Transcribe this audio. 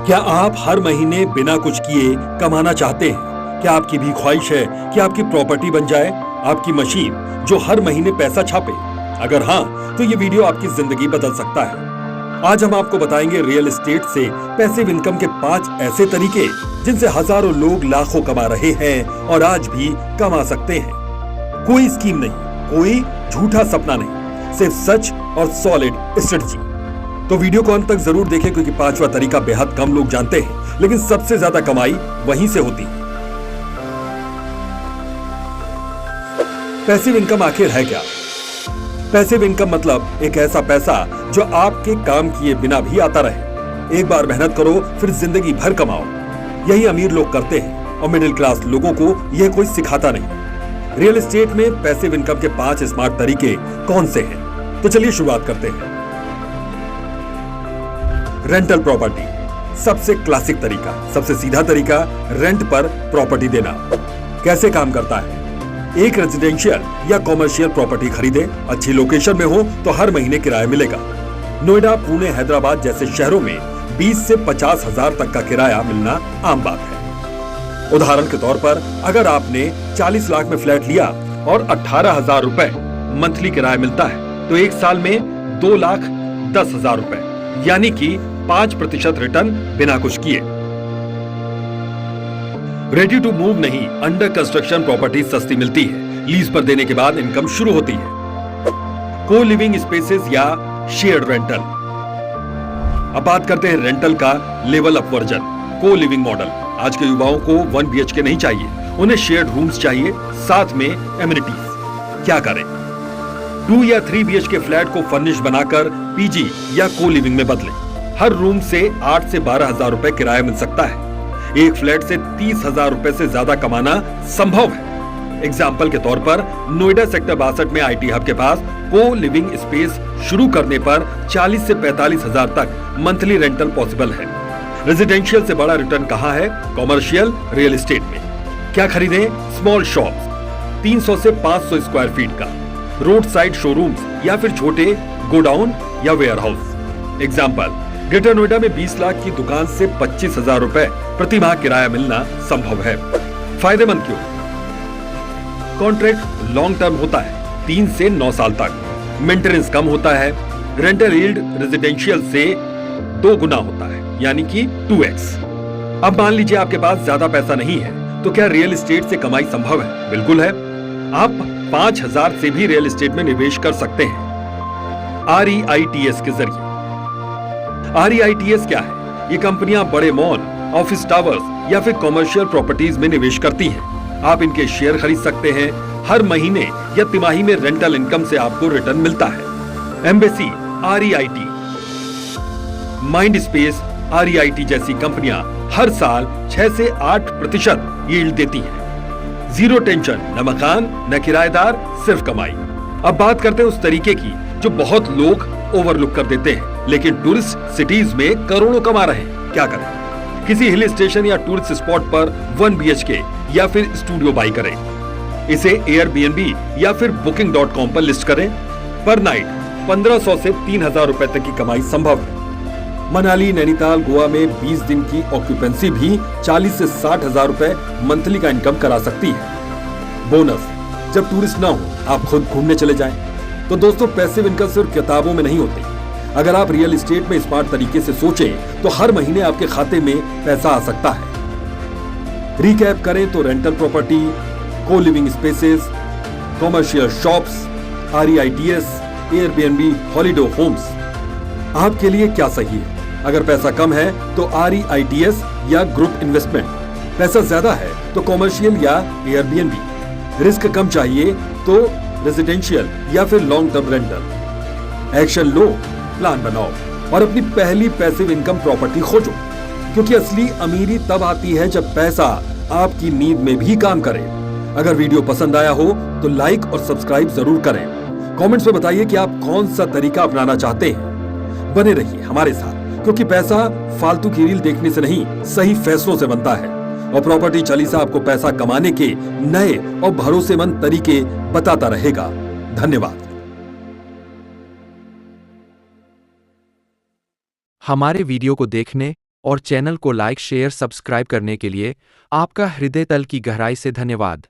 क्या आप हर महीने बिना कुछ किए कमाना चाहते हैं? क्या आपकी भी ख्वाहिश है कि आपकी प्रॉपर्टी बन जाए आपकी मशीन जो हर महीने पैसा छापे? अगर हाँ, तो ये वीडियो आपकी जिंदगी बदल सकता है। आज हम आपको बताएंगे रियल एस्टेट से पैसिव इनकम के 5 ऐसे तरीके जिनसे हजारों लोग लाखों कमा रहे हैं और आज भी कमा सकते हैं। कोई स्कीम नहीं, कोई झूठा सपना नहीं, सिर्फ सच और सॉलिड स्ट्रेटजी। तो वीडियो को अंत तक जरूर देखें क्योंकि 5वां तरीका बेहद कम लोग जानते हैं, लेकिन सबसे ज्यादा कमाई वहीं से होती है। पैसिव इनकम आखिर है क्या? पैसिव इनकम मतलब एक ऐसा पैसा जो आपके काम किए बिना भी आता रहे। एक बार मेहनत करो फिर जिंदगी भर कमाओ। यही अमीर लोग करते हैं और मिडिल क्लास लोगों को यह कोई सिखाता नहीं। रियल एस्टेट में पैसिव इनकम के 5 स्मार्ट तरीके कौन से हैं? तो चलिए शुरुआत करते हैं। रेंटल प्रॉपर्टी सबसे क्लासिक तरीका, सबसे सीधा तरीका रेंट पर प्रॉपर्टी देना। कैसे काम करता है? एक रेजिडेंशियल या कॉमर्शियल प्रॉपर्टी खरीदे, अच्छी लोकेशन में हो तो हर महीने किराया मिलेगा। नोएडा, पुणे, हैदराबाद जैसे शहरों में 20 से 50 हजार तक का किराया मिलना आम बात है। उदाहरण के तौर पर अगर आपने 40 लाख में फ्लैट लिया और 18,000 रुपए मंथली किराया मिलता है तो एक साल में 2,10,000 रुपए, यानी कि 5% रिटर्न बिना कुछ किए। रेडी टू मूव नहीं, अंडर कंस्ट्रक्शन प्रॉपर्टी सस्ती मिलती है। लीज पर देने के बाद इनकम शुरू होती है। को लिविंग स्पेसेस या शेयर्ड रेंटल। अब बात करते हैं रेंटल का लेवल अप वर्जन, को लिविंग मॉडल। आज के युवाओं को 1 BHK नहीं चाहिए, उन्हें शेयर्ड रूम्स चाहिए, साथ में एमिनिटीज। क्या करें? 2 या 3 BHK फ्लैट को फर्निश बनाकर PG या को लिविंग में बदलें। हर रूम से 8 से 12,000 रुपए किराया मिल सकता है। एक फ्लैट से 30,000 रुपए से ज्यादा कमाना संभव है। एग्जाम्पल के तौर पर नोएडा सेक्टर 62 में IT हब के पास को लिविंग स्पेस शुरू करने पर 40 से 45,000 तक मंथली रेंटल पॉसिबल है। रेजिडेंशियल से बड़ा रिटर्न कहां है? कॉमर्शियल रियल एस्टेट में। क्या खरीदें? स्मॉल शॉप्स 300 से 500 स्क्वायर फीट का, रोड साइड शोरूम्स या फिर छोटे गोडाउन या warehouse. Example, greater Noida में 20 लाख की दुकान से 25,000 रुपए प्रति माह किराया मिलना संभव है। फायदेमंद क्यों? कॉन्ट्रैक्ट लॉन्ग टर्म होता है, 3 से 9 साल तक। मेंटेनेंस कम होता है। रेंटल यील्ड रेजिडेंशियल से 2 गुना होता है, यानी कि 2x। अब मान लीजिए आपके पास ज्यादा पैसा नहीं है, तो क्या रियल एस्टेट से कमाई संभव है? बिल्कुल है। आप 5,000 से भी रियल एस्टेट में निवेश कर सकते हैं REITs के जरिए। REITs क्या है? ये कंपनियां बड़े मॉल, ऑफिस टावर्स या फिर कॉमर्शियल प्रॉपर्टीज में निवेश करती हैं। आप इनके शेयर खरीद सकते हैं। हर महीने या तिमाही में रेंटल इनकम से आपको रिटर्न मिलता है। Embassy REIT, mind space REIT जैसी कंपनियां हर साल 6 से 8% यील्ड देती हैं। जीरो टेंशन, न मकान न किराएदार, सिर्फ कमाई। अब बात करते हैं उस तरीके की जो बहुत लोग ओवरलुक कर देते हैं लेकिन टूरिस्ट सिटीज में करोड़ों कमा रहे हैं। क्या करें? किसी हिल स्टेशन या टूरिस्ट स्पॉट पर 1 BHK या फिर स्टूडियो बाई करें। इसे Airbnb या फिर booking.com पर लिस्ट करें। पर नाइट 1500 से 3,000 रुपए तक की कमाई संभव है। मनाली, नैनीताल, गोवा में 20 दिन की ऑक्यूपेंसी भी 40 से 60,000 रुपए मंथली का इनकम करा सकती है। बोनस, जब टूरिस्ट ना हो आप खुद घूमने चले जाएं। तो दोस्तों, पैसिव इनकम सिर्फ किताबों में नहीं होती। अगर आप रियल एस्टेट में स्मार्ट तरीके से सोचें तो हर महीने आपके खाते में पैसा आ सकता है। रिकैप करें तो rental property, co living spaces, commercial shops, REITs, Airbnb, holiday homes. आपके लिए क्या सही है? अगर पैसा कम है तो REITs या ग्रुप इन्वेस्टमेंट, पैसा ज्यादा है तो कॉमर्शियल या Airbnb, रिस्क कम चाहिए तो रेजिडेंशियल या फिर लॉन्ग टर्म रेंटल। एक्शन लो, प्लान बनाओ और अपनी पहली पैसिव इनकम प्रॉपर्टी खोजो, क्योंकि असली अमीरी तब आती है जब पैसा आपकी नींद में भी काम करे। अगर वीडियो पसंद आया हो तो लाइक और सब्सक्राइब जरूर करें। कमेंट्स में बताइए कि आप कौन सा तरीका अपनाना चाहते हैं। बने रहिए हमारे साथ, क्योंकि पैसा फालतू की रील देखने से नहीं, सही फैसलों से बनता है। और प्रॉपर्टी चालीसा आपको पैसा कमाने के नए और भरोसेमंद तरीके बताता रहेगा। धन्यवाद। हमारे वीडियो को देखने और चैनल को लाइक शेयर सब्सक्राइब करने के लिए आपका हृदय तल की गहराई से धन्यवाद।